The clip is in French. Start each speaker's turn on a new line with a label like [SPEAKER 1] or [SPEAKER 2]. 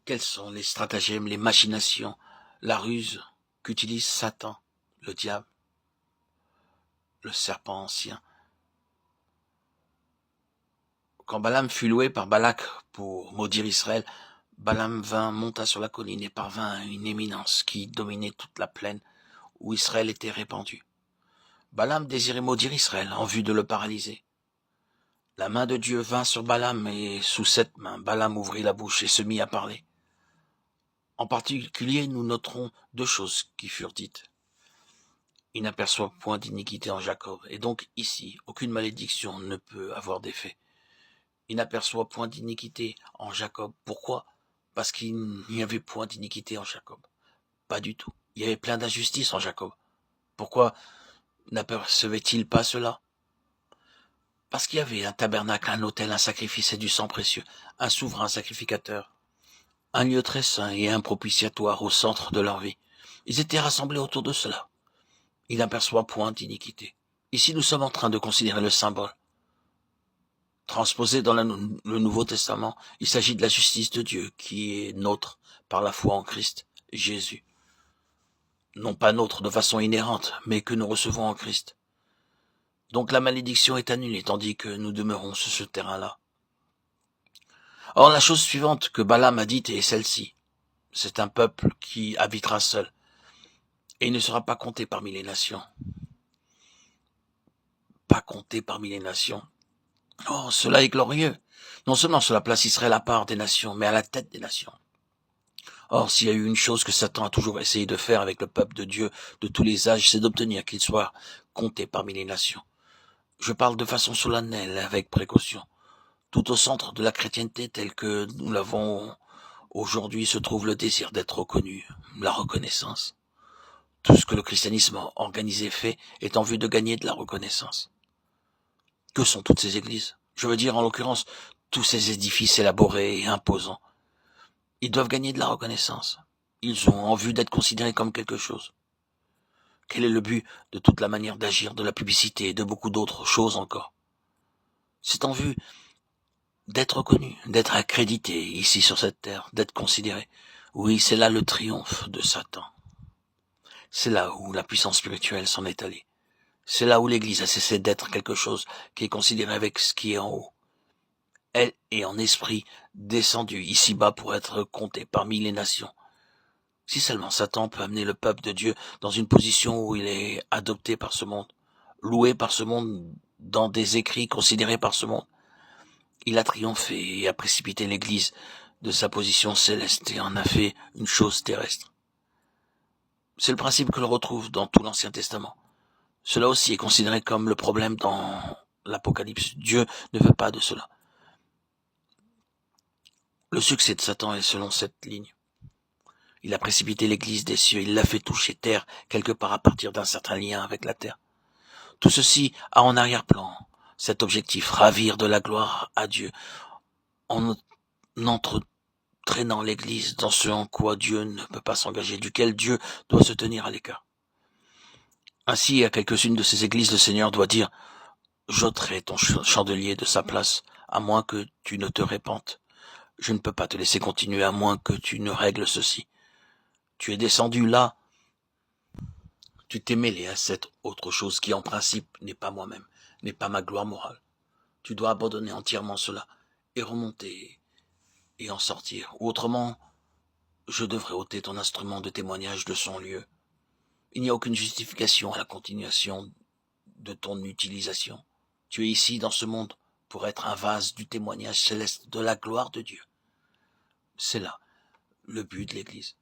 [SPEAKER 1] Quels sont les stratagèmes, les machinations, la ruse qu'utilise Satan, le diable, le serpent ancien? Quand Balaam fut loué par Balak pour maudire Israël, Balaam monta sur la colline et parvint à une éminence qui dominait toute la plaine où Israël était répandu. Balaam désirait maudire Israël en vue de le paralyser. La main de Dieu vint sur Balaam et sous cette main, Balaam ouvrit la bouche et se mit à parler. En particulier, nous noterons deux choses qui furent dites. Il n'aperçoit point d'iniquité en Jacob, et donc ici, aucune malédiction ne peut avoir d'effet. Il n'aperçoit point d'iniquité en Jacob. Pourquoi? Parce qu'il n'y avait point d'iniquité en Jacob. Pas du tout. Il y avait plein d'injustice en Jacob. Pourquoi n'apercevait-il pas cela? Parce qu'il y avait un tabernacle, un autel, un sacrifice et du sang précieux, un souverain sacrificateur, un lieu très saint et un propitiatoire au centre de leur vie. Ils étaient rassemblés autour de cela. Il n'aperçoit point d'iniquité. Ici, nous sommes en train de considérer le symbole. Transposé dans le Nouveau Testament, il s'agit de la justice de Dieu qui est nôtre par la foi en Christ, Jésus. Non pas nôtre de façon inhérente, mais que nous recevons en Christ. Donc la malédiction est annulée, tandis que nous demeurons sur ce terrain-là. Or, la chose suivante que Balaam a dite est celle-ci. C'est un peuple qui habitera seul, et il ne sera pas compté parmi les nations. Pas compté parmi les nations. Oh, cela est glorieux. Non seulement cela place Israël à part des nations, mais à la tête des nations. Or, s'il y a eu une chose que Satan a toujours essayé de faire avec le peuple de Dieu de tous les âges, c'est d'obtenir qu'il soit compté parmi les nations. Je parle de façon solennelle, avec précaution. Tout au centre de la chrétienté telle que nous l'avons aujourd'hui se trouve le désir d'être reconnu, la reconnaissance. Tout ce que le christianisme organisé fait est en vue de gagner de la reconnaissance. Que sont toutes ces églises? Je veux dire, en l'occurrence, tous ces édifices élaborés et imposants. Ils doivent gagner de la reconnaissance. Ils ont en vue d'être considérés comme quelque chose. Quel est le but de toute la manière d'agir, de la publicité et de beaucoup d'autres choses encore? C'est en vue d'être reconnu, d'être accrédité ici sur cette terre, d'être considéré. Oui, c'est là le triomphe de Satan. C'est là où la puissance spirituelle s'en est allée. C'est là où l'Église a cessé d'être quelque chose qui est considéré avec ce qui est en haut. Elle est en esprit descendue ici-bas pour être comptée parmi les nations. Si seulement Satan peut amener le peuple de Dieu dans une position où il est adopté par ce monde, loué par ce monde, dans des écrits considérés par ce monde, il a triomphé et a précipité l'Église de sa position céleste et en a fait une chose terrestre. C'est le principe que l'on retrouve dans tout l'Ancien Testament. Cela aussi est considéré comme le problème dans l'Apocalypse. Dieu ne veut pas de cela. Le succès de Satan est selon cette ligne. Il a précipité l'Église des cieux, il l'a fait toucher terre quelque part à partir d'un certain lien avec la terre. Tout ceci a en arrière-plan cet objectif, ravir de la gloire à Dieu, en entraînant l'Église dans ce en quoi Dieu ne peut pas s'engager, duquel Dieu doit se tenir à l'écart. Ainsi, à quelques-unes de ces églises, le Seigneur doit dire « J'ôterai ton chandelier de sa place, à moins que tu ne te répandes. Je ne peux pas te laisser continuer à moins que tu ne règles ceci. Tu es descendu là, tu t'es mêlé à cette autre chose qui en principe n'est pas moi-même, n'est pas ma gloire morale. Tu dois abandonner entièrement cela et remonter et en sortir. Ou autrement, je devrais ôter ton instrument de témoignage de son lieu. Il n'y a aucune justification à la continuation de ton utilisation. Tu es ici dans ce monde pour être un vase du témoignage céleste de la gloire de Dieu. C'est là le but de l'Église.